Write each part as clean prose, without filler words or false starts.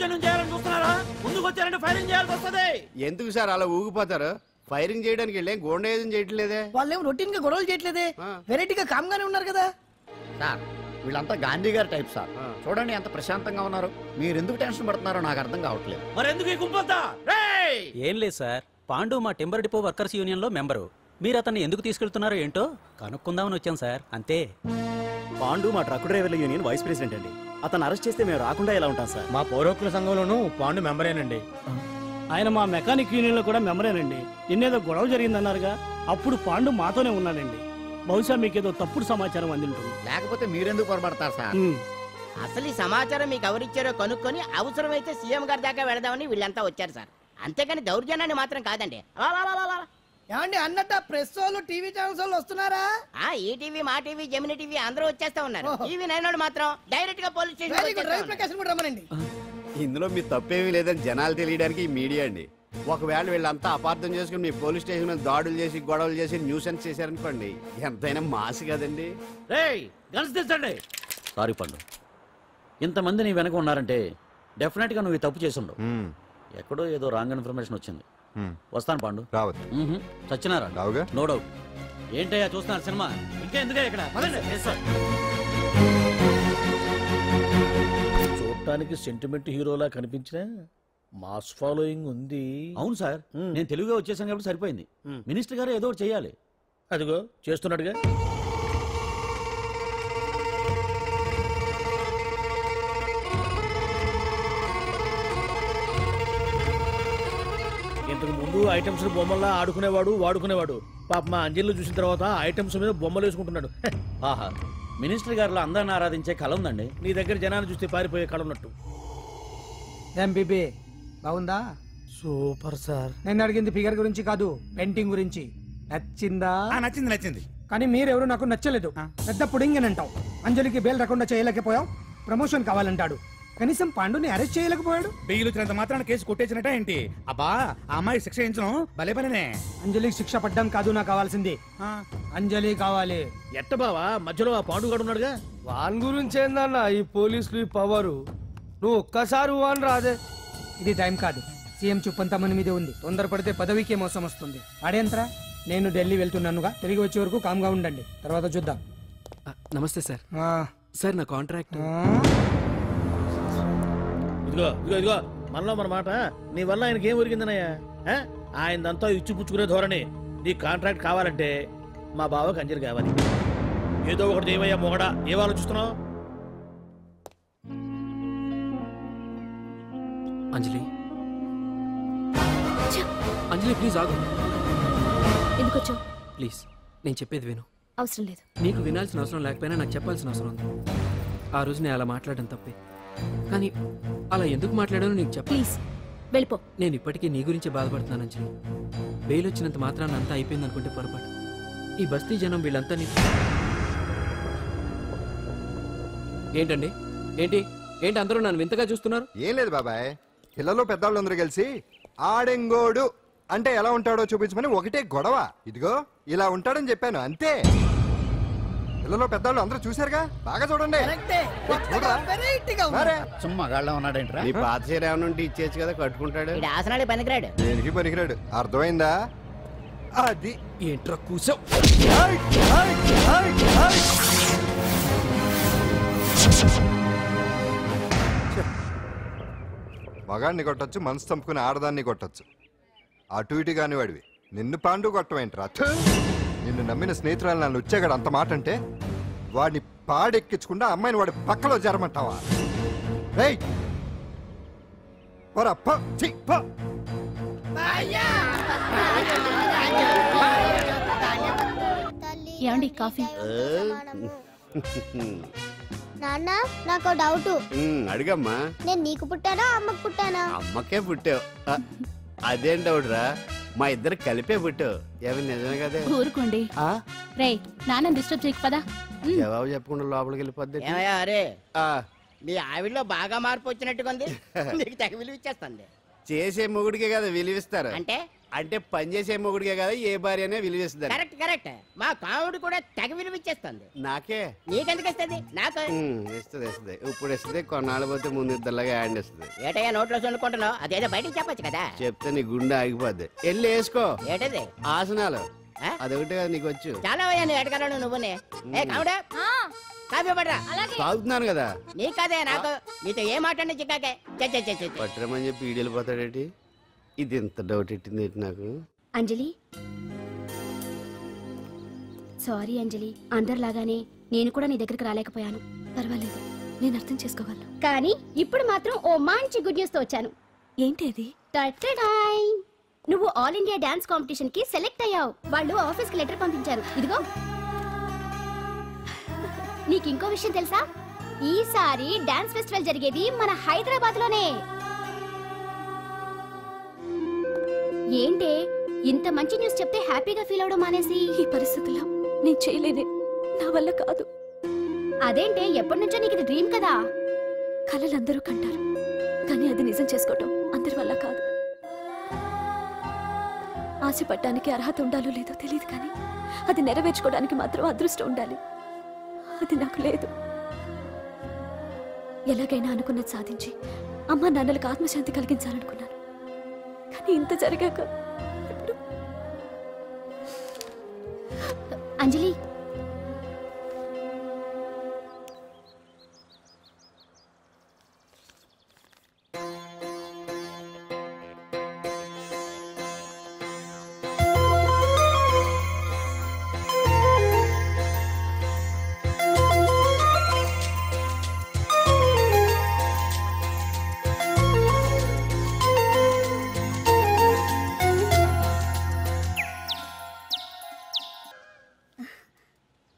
దౌర్జన్యం చేయాలని చూస్తున్నారా? ముందుకు వచ్చారంటే ఫైరింగ్ చేయాల్సి వస్తుంది. ఎందుకు సార్ అలా ఊగిపోతారు? ఫైరింగ్ చేయడానికి వెళ్ళే గోండేజం చేయట్లేదే. వాళ్ళేం రొటీన్ గా గొడవలు చేయట్లేదే, వెరైటీగా కామ్ గానే ఉన్నారు కదా సార్. వీళ్ళంతా గాంధీ గారి టైప్ సార్. చూడండి ఎంత ప్రశాంతంగా ఉన్నారు. మీరు ఎందుకు టెన్షన్ పడుతున్నారో నాకు అర్థం కావట్లేదు. మరెందుకు ఈ గుంపంతా? ఏం లేదు సార్, పాండు మా టింబర్ డిపో వర్కర్స్ యూనియన్ లో మెంబరు. మీరు అతన్ని ఎందుకు తీసుకెళ్తున్నారో ఏంటో కనుక్కుందామని వచ్చాం సార్, అంతే. పాండు మా ట్రక్ డ్రైవర్ల యూనియన్ వైస్ ప్రెసిడెంట్ అండి. అతను అరెస్ట్ చేస్తే మేము రాకుండా ఎలా ఉంటాం సార్? మా పౌరోక్ల సంఘంలోనూ పాండు మెంబరేనండి. ఆయన మా మెకానిక్ యూనియన్ లో కూడా మెంబరేనండి. నిన్నేదో గొడవ జరిగిందన్నారుగా, అప్పుడు పాండు మాతోనే ఉన్నాడండి. బహుశా మీకేదో తప్పుడు సమాచారం అందింటుంది. లేకపోతే మీరెందుకు పొరపడతారు సార్? అసలు ఈ సమాచారం మీకు ఎవరిచ్చారో కనుక్కొని అవసరమైతే సీఎం గారి దాకా వెళదామని వీళ్ళంతా వచ్చారు సార్. అంతేకాని దౌర్జన్యాన్ని మాత్రం కాదండి. ఏమండి అన్నట్ట ప్రెస్ వాళ్ళు టీవీ ఛానల్స్ వాళ్ళు వస్తున్నారా? ఈ టీవీ, మా టీవీ, జెమిని టీవీ అందరూ వచ్చేస్తా ఉన్నారు. టీవీ నైన్ మాత్రం డైరెక్ట్ గా పోలీస్ స్టేషన్. ఇందులో మీ తప్పేమీ లేదని జనాలు తెలియడానికి ఈ మీడియా అండి. ఒకవేళ వీళ్ళంతా అపార్థం చేసుకుని మీ పోలీస్ స్టేషన్ మీద దాడులు చేసి గొడవలు చేసి న్యూసెన్స్ చేశారనుకోండి, ఎంతైనా మాసి కదండి. సారీ పండు, ఇంతమంది నీ వెనక ఉన్నారంటే డెఫినెట్ గా నువ్వు తప్పు చేసుండవు. ఎక్కడో ఏదో రాంగ్ ఇన్ఫర్మేషన్ వచ్చింది. వస్తాను పాండు. చచ్చినారా? No doubt. ఏంటయ్యా చూస్తున్నారు సినిమా? ఇంకా ఎందుకే ఇక్కడ? చూడటానికి సెంటిమెంట్ హీరోలా కనిపించిన మాస్ ఫాలోయింగ్ ఉంది. అవును సార్, నేను తెలుగుగా వచ్చేసాను కాబట్టి సరిపోయింది. మినిస్టర్ గారు ఏదో ఒకటి చేయాలి. అదిగో చేస్తున్నాడుగా. ఇంతకు ముందు ఐటమ్స్ బొమ్మల్లా ఆడుకునేవాడు, వాడుకునేవాడు. పాప మా అంజలిలో చూసిన తర్వాత ఐటమ్స్ మీద బొమ్మలు వేసుకుంటున్నాడు. ఆహా, మినిస్టర్ గారిలో అందరిని ఆరాధించే కళ ఉందండి. నీ దగ్గర జనాన్ని చూస్తే పారిపోయే కళ ఉన్నట్టు. ఎంపీపీ బాగుందా? Super sir. నేను అడిగింది ఫిగర్ గురించి కాదు, పెయింటింగ్ గురించి. నచ్చిందా? నచ్చింది నచ్చింది. కానీ మీరెవరు నాకు నచ్చలేదు. పెద్ద పుడింగ్ అని అంటావు. అంజలికి బెయిల్ రాకుండా చేయలేకపోయావు. ప్రమోషన్ కావాలంటాడు. కనీసం పాండుని అరెస్ట్ చేయలేకపోయాడు. బెయిల్ వచ్చినంత మాత్రాన కేసు కొట్టేసినట్ట ఏంటి? అబ్బా ఆ అమ్మాయి శిక్ష వేయించడం భలే పనినే. అంజలికి శిక్ష పడ్డం కాదు నాకు కావాల్సింది. అంజలి కావాలి. ఎట్ట బావా మధ్యలో ఆ పాండుగాడు ఉన్నాడుగా. వాన్ గురించి ఏందన్నా ఈ పోలీసులు ఈ పవరు? నువ్వు ఒక్కసారి వాన్ రాదే. ఇది టైం కాదు. సీఎం చూపంతా మన మీదే ఉంది. తొందరపడితే పదవికే మోసం వస్తుంది. ఆడేంతరా? నేను ఢిల్లీ వెళ్తున్నానుగా, తిరిగి వచ్చే వరకు కామ్గా ఉండండి, తర్వాత చూద్దాం. నమస్తే సార్. సార్ నా కాంట్రాక్ట్. ఇదిగో ఇదిగో ఇదిగో మనలో మన మాట. నీ వల్ల ఆయనకి ఏం ఒరిగిందనయ్యా? ఆయనదంతా ఇచ్చిపుచ్చుకునే ధోరణి. నీ కాంట్రాక్ట్ కావాలంటే మా బావకి అంజలి కావాలి. ఏదో ఒకటి ఏమయ్యా మొగడా, ఏం ఆలోచిస్తున్నావు? అంజలి, అంజలి ప్లీజ్ ఆగు. ఎందుకు వచ్చావు? ప్లీజ్ నేను చెప్పేది విను. అవసరం లేదు. నీకు వినాల్సిన అవసరం లేకపోయినా నాకు చెప్పాల్సిన అవసరం ఉంది. ఆ రోజు నేను అలా మాట్లాడడం తప్పే, కానీ అలా ఎందుకు మాట్లాడానో నీకు చెప్ప. ప్లీజ్ వెళ్ళిపో. నేను ఇప్పటికీ నీ గురించి బాధపడుతున్నాను అంజలి. బెయిల్ వచ్చినంత మాత్రాన్ని అంతా అయిపోయింది అనుకుంటే పొరపాటు. ఈ బస్తీ జనం వీళ్ళంతా ఏంటండి? ఏంటి ఏంటి అందరూ నన్ను వింతగా చూస్తున్నారు? ఏం లేదు బాబాయ్, పిల్లలు పెద్దవాళ్ళందరూ కలిసి ఆడెంగోడు అంటే ఎలా ఉంటాడో చూపించమని ఒకటే గొడవ. ఇదిగో ఇలా ఉంటాడని చెప్పాను అంతే. పిల్లలు పెద్దవాళ్ళు అందరూ చూశారుగా, బాగా చూడండి. సుమ్మగాళ్ళ ఉన్నాడేంట్రా? నీ పాత చీర ఏమైనా ఉంటే ఇచ్చేచ్చు కదా, కట్టుకుంటాడు. ఆసనాడే పనికిరాడు. దేనికి పనికిరాడు, అర్థమైందా? అది ఏంట్రా కూసావ్? మగాడిని కొట్టచ్చు, మనసు చంపుకుని ఆడదాన్ని కొట్టచ్చు. అటు ఇటు కాని వాడివి నిన్ను పాండు కొట్టమేంట్రా? నిన్ను నమ్మిన స్నేహితురాలు నన్ను వచ్చాగాడు అంత మాట అంటే వాడిని పాడెక్కించకుండా అమ్మాయిని వాడి పక్కలో జరమంటావా? ఏమండి కాఫీ? నాన్న నాకు డౌట్. అడిగమ్మా. నేను నీకు పుట్టానా అమ్మకు పుట్టానా? అమ్మకే పుట్టావు. అదేం డౌట్ రా, మా ఇద్దరు కలిపే పుట్టావు. ఏమి నిజమే కదా? ఊరుకోండి. రేయ్ నాన్న డిస్టర్బ్ చేయకు పదా. జవాబు చెప్పకుండా లోపలికి వెళ్ళిపోద్ది. అరే మీ ఆవిడలో బాగా మార్పు వచ్చినట్టుగా ఉంది. నీకు తెగ విలువ ఇచ్చేస్తుంది. చేసే మొగుడికే కదా విలువిస్తారు. అంటే అంటే పనిచేసే మొగుడికే కదా ఏ భార్య అనే విలువేస్తుంది. Correct correct. మా కాముడు కూడా తెగ విలువిచ్చేస్తుంది. నాకే నీకెందుకు ఇస్తుంది? నాకు ఇస్తుంది ఇస్తుంది. ఇప్పుడు ఇస్తుంది, కొన్నాళ్ళు పోతే ముందు ఇద్దరులాగా హ్యాండ్ ఇస్తుంది. ఏటయ్యా నోట్లో చల్లుకుంటున్నావు? అదేదో బయటికి చెప్పొచ్చు కదా. చెప్తే నీ గుండె ఆగిపోద్ది. వెళ్ళి వేసుకో. ఏటది? ఆసనాలు. అదొకటి కదా నీకు వచ్చు. చాలా అయ్యా నువ్వు ఎడగలను నువ్వునే. ఏ కాముడా కాఫీ పడరా. తాగుతున్నాను కదా. నీ కాదే నాకు. నీతో ఏ మాట్లాడి చిక్కాకే పట్టరమని చెప్పి ఈడు వెళ్ళిపోతాడేటి? ఇది ఎంత డౌట్ ఎట్టింది ఏంటి నాకు? అంజలి సారీ అంజలి, అందరిలాగానే నేను కూడా నీ దగ్గరికి రాలేకపోయాను. పర్వాలేదు, నేను అర్థం చేసుకోగలను. కానీ ఇప్పుడు మాత్రం ఓ మంచి గుడ్ న్యూస్ తో వచ్చాను. ఏంటి అది? నువ్వు ఆల్ ఇండియా డాన్స్ కాంపిటీషన్ కి సెలెక్ట్ అయ్యావు. వాళ్ళు ఆఫీస్ కి లెటర్ పంపించారు. ఇదిగో. నీకు ఇంకో విషయం తెలుసా? ఈసారి డాన్స్ ఫెస్టివల్ జరిగేది మన హైదరాబాద్ లోనే. ఏంటే ఇంత మంచి న్యూస్ చెప్తే హ్యాపీగా ఫీల్ అవడం మానేసి? ఈ పరిస్థితుల్లో నేను చేయలేనే, నా వల్ల కాదు. అదేంటే ఎప్పటి నుంచో నీకు ఇది డ్రీమ్ కదా? కలలు అందరూ కంటారు, కానీ అది నిజం చేసుకోవటం అందరి వల్ల కాదు. ఆశపడటానికి అర్హత ఉండాలో లేదో తెలియదు, కానీ అది నెరవేర్చుకోవడానికి మాత్రం అదృష్టం ఉండాలి. అది నాకు లేదు. ఎలాగైనా అనుకున్నది సాధించి అమ్మా నాన్నలకు ఆత్మశాంతి కలిగించాలనుకున్నాను. కానీ ఇంత జరిగాక అంజలి,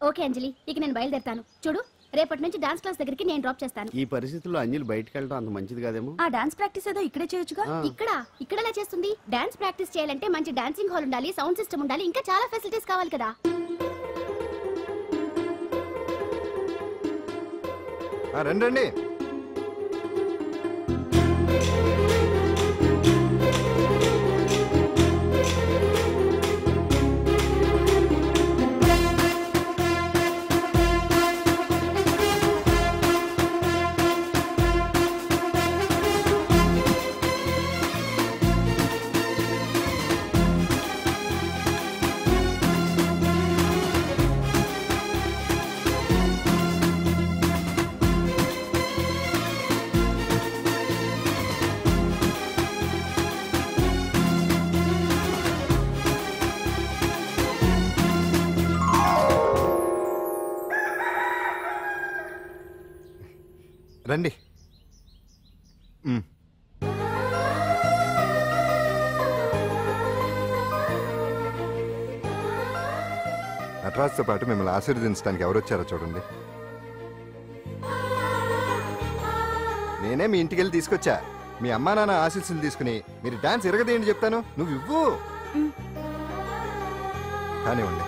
ఓకే అంజలి, ఇక నేను బయలుదేరుతాను. చూడు, రేపటి నుంచి డాన్స్ క్లాస్ దగ్గరికి నేను డ్రాప్ చేస్తాను. ఈ పరిస్థితుల్లో అంజలి బయటకు వెళ్ళడం అంత మంచిది కాదేమో. ఆ డాన్స్ ప్రాక్టీస్ ఏదో ఇక్కడే చేయొచ్చుగా. ఇక్కడ ఎలా చేస్తుంది? డాన్స్ ప్రాక్టీస్ చేయాలంటే మంచి డాన్సింగ్ హాల్ ఉండాలి, సౌండ్ సిస్టమ్ ఉండాలి, ఇంకా చాలా ఫెసిలిటీస్ కావాలి కదా. రండి. రండి. నటరాజ్తో పాటు మిమ్మల్ని ఆశీర్వదించడానికి ఎవరు వచ్చారో చూడండి. నేనే మీ ఇంటికి వెళ్ళి తీసుకొచ్చా. మీ అమ్మా నాన్న ఆశీస్సులు తీసుకుని మీరు డాన్స్ ఎరగదేంటి చెప్తాను. నువ్వు ఇవ్వు. కానివ్వండి.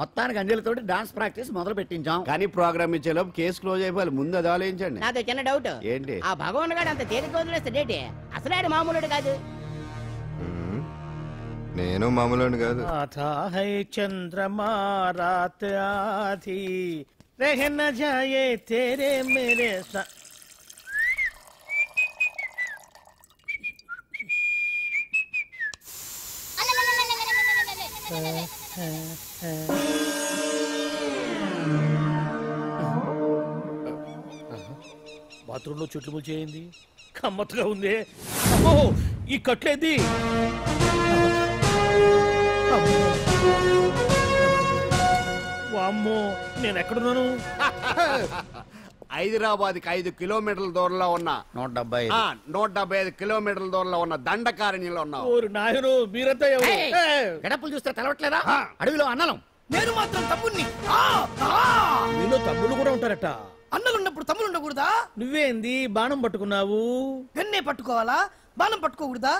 మొత్తానికి అంజలితో డాన్స్ ప్రాక్టీస్ మొదలు పెట్టించాం. కానీ ప్రోగ్రామ్ ఇచ్చేలోపు కేసు క్లోజ్ అయిపోవాలి. ముందు అది ఆలోచించండి. నాతో చిన్న డౌట్. ఏంటి? ఆ భగవాన్ గారు అంత తేలిక వదిలేస్తాడేంటి? అసలు ఆడు మామూలుడు కాదు. నేను మామూలు కాదు. आता है चंद्रमा रात आधी रह न जाए तेरे मेरे साथ. బాత్రూంలో చెట్లు ముల్చేయింది, కమ్మత్తుగా ఉంది. అమ్మో ఈ కట్లేది. వామ్మో నేను ఎక్కడున్నాను? హైదరాబాద్కి 5 కిలోమీటర్ల దూరంలో ఉన్న 175 కిలోమీటర్ల దూరంలో ఉన్న దండకారణ్యంలో ఉన్నావు. ఓరు నాయనో మీరంతా ఎవరు? గడపలు చూస్తే తెలవట్లేదా? అడవిలో అన్నలం. నేను మాత్రం తమ్ముణ్ణి. మీలో తమ్ముళ్ళు కూడా ఉంటారట. అన్నలున్నప్పుడు తమ్ముళ్ళు ఉండకూడదా? నువ్వేంది బాణం పట్టుకున్నావు? గన్నే పట్టుకోవాలా, బాణం పట్టుకోకూడదా?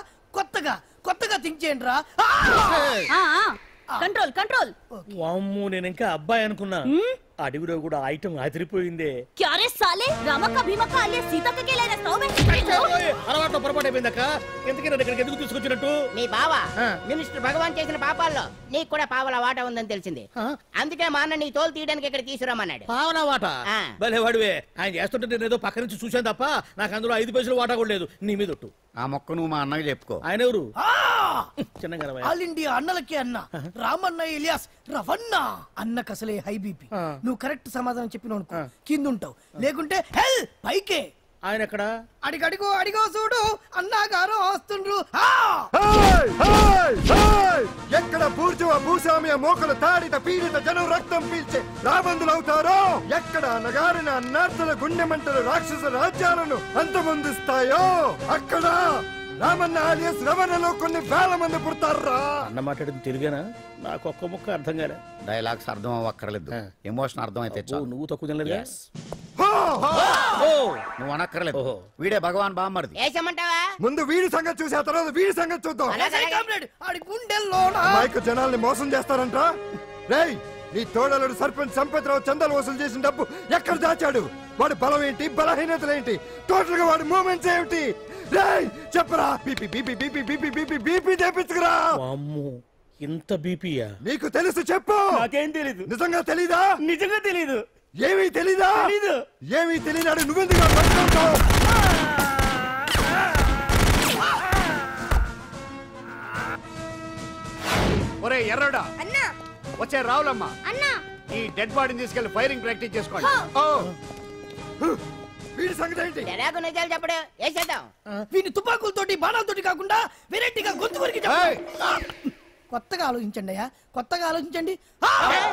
కొత్తగా థింక్ చేయండి రా. Control control. వామ్మో నేను ఇంకా అబ్బాయి అనుకున్నా. అడవిలో కూడా ఐటమ్ అదిరిపోయిందే. क्या रे साले रामा का भीमा का alias सीता का केला रस्ता में అలవాటు పొరపాటు అయిపోయిందక్క. ఎందుకని ఇక్కడికి ఎందుకు తీసుకొచ్చినట్టు? మీ బావా మినిస్టర్ భగవాన్ చేసిన పాపాల్లో నీకు కూడా పావల వాటా ఉందని తెలిసింది. అందుకే మా అన్న నీ తోలు తీయడానికి ఇక్కడ తీసుకురామన్నాడు. పావలా వాటా? భలే వాడివే. ఆయన చేస్తుంటే నేను ఏదో పక్క నుంచి చూశాను తప్ప నాకు అందులో 5 పైసలు వాటా కూడా లేదు. నీ మీద ఒట్టు. ఆ మొక్క నువ్వు మా అన్నకి చెప్పుకో. ఆయన ఎవరు? చిన్నగా ఆల్ ఇండియా అన్నలకి అన్న రామన్న ఇలియాస్ రవన్న. అన్నకు అసలే హై బీపీ. నువ్వు కరెక్ట్ సమాధానం చెప్పిన కింద ఉంటావు, లేకుంటే హెల్ పైకే. ఆయన ఎక్కడ? అడిగో చూడు అన్నగారు వస్తుండ్రు. ఎక్కడ బూర్జువ భూస్వామ్య మోకలు తాడిత పీడిత జనం రక్తం పీల్చే రాబందులవుతారో, ఎక్కడ నగారిన అన్నార్థుల గుండె మంటలు రాక్షస రాజ్యాలను అంతమొందిస్తాయో, అక్కడ రామన్న ఆలియస్ రవణలో కొన్ని వేల మంది పుడతారా. అన్న మాట్లాడింది తెలుగేనా? నాకు ఒక్క ముక్క అర్థం కాలే. డైలాగ్స్ అర్థం అవ్వక్కర్లేదు, ఎమోషన్ అర్థం అయితే నువ్వు తక్కువ తినలేదు. నువ్వు అనక్కర్లేదు. వీడే భగవాన్ బామ్మర్ది. ఏసమంటావా? ముందు వీడి సంగతి చూసే తర్వాత వీడి సంగతి చూద్దాం. మైకు జనాల్ని మోసం చేస్తారంట. రేయ్ నీ తోడలుడు సర్పంచ్ సంపత్రావు చందాలు వసూలు చేసిన డబ్బు ఎక్కడ దాచాడు? వాడి బలం ఏంటి, బలహీనతలేంటి, టోటల్ గా వాడి మూమెంట్స్ ఏమిటి? రేయ్ చెప్పరా. BP BP BP BP BP BP తెప్పించుకురా. ఇంత బీపీయా? నీకు తెలుసు చెప్పు. నాకేం తెలీదు. నిజంగా తెలీదా? నిజంగా తెలీదు. ఏమీ తెలీదా? ఏమీ తెలియనాడు నువ్వెందుకు పట్టుకుంటావు? ఒరే ఎర్రడా, అన్నా వచ్చే రావులమ్మ, అన్నా ఈ డెడ్ బాడీని తీసుకెళ్లి ఫైరింగ్ ప్రాక్టీస్ చేసుకోండి. వీడి సంగతి ఏంటి? ఎలాగో నిజాలు చెప్పడు. వేసేద్దాం. వీని తుపాకులతోటి బాణాలతోటి కాకుండా వెరైటీగా గొంతు వరకు కొత్తగా ఆలోచించండి అయ్యా, కొత్తగా ఆలోచించండి.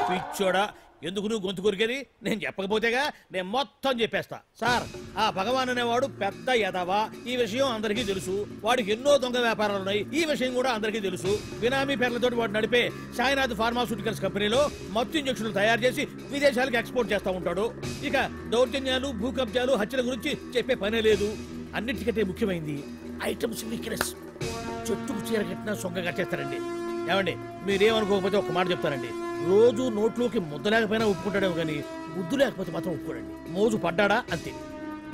పిచ్చోడా, ఎందుకు నువ్వు గొంతు కొరికేది? నేను చెప్పకపోతేగా నేను మొత్తం చెప్పేస్తా. సార్, ఆ భగవాన్ అనేవాడు పెద్ద యదవా. ఈ విషయం అందరికీ తెలుసు. వాడికి ఎన్నో దొంగ వ్యాపారాలు ఉన్నాయి. ఈ విషయం కూడా అందరికీ తెలుసు. బినామీ పేర్లతో వాడు నడిపే సాయినాథ్ ఫార్మాస్యూటికల్స్ కంపెనీలో మత్తు ఇంజక్షన్లు తయారు చేసి విదేశాలకు ఎక్స్పోర్ట్ చేస్తా ఉంటాడు. ఇక దౌర్జన్యాలు, భూ కబ్జాలు, హత్యల గురించి చెప్పే పనే లేదు. అన్నిటికంటే ముఖ్యమైంది ఐటమ్స్ వీక్నెస్. చెట్టుకు చీర కట్టినా సొంగగా చేస్తారండి. ఏమండి మీరేమనుకోకపోతే ఒక మాట చెప్తానండి. రోజు నోట్లోకి ముద్ద లేకపోయినా ఒప్పుకుంటాడేమో కానీ ముద్దు లేకపోతే మాత్రం ఒప్పుకోడండి. మోజు పడ్డాడా అంతే.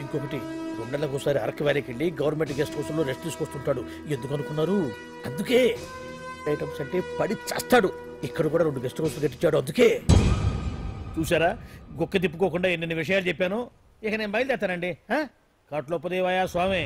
ఇంకొకటి, 2 నెలలకు ఒకసారి అరకు వ్యాలీకి వెళ్ళి గవర్నమెంట్ గెస్ట్ హౌస్ లో రెస్ట్ తీసుకొస్తుంటాడు. ఎందుకు అనుకున్నారు? అందుకే. ఐటమ్స్ అంటే పడి చేస్తాడు. ఇక్కడ కూడా 2 గెస్ట్ హౌస్ కట్టించాడు. అందుకే. చూసారా, గుక్క తిప్పుకోకుండా ఎన్ని విషయాలు చెప్పాను. ఇక నేను బయలుదేరుతానండి. కాట్లోపదేవాయ స్వామి.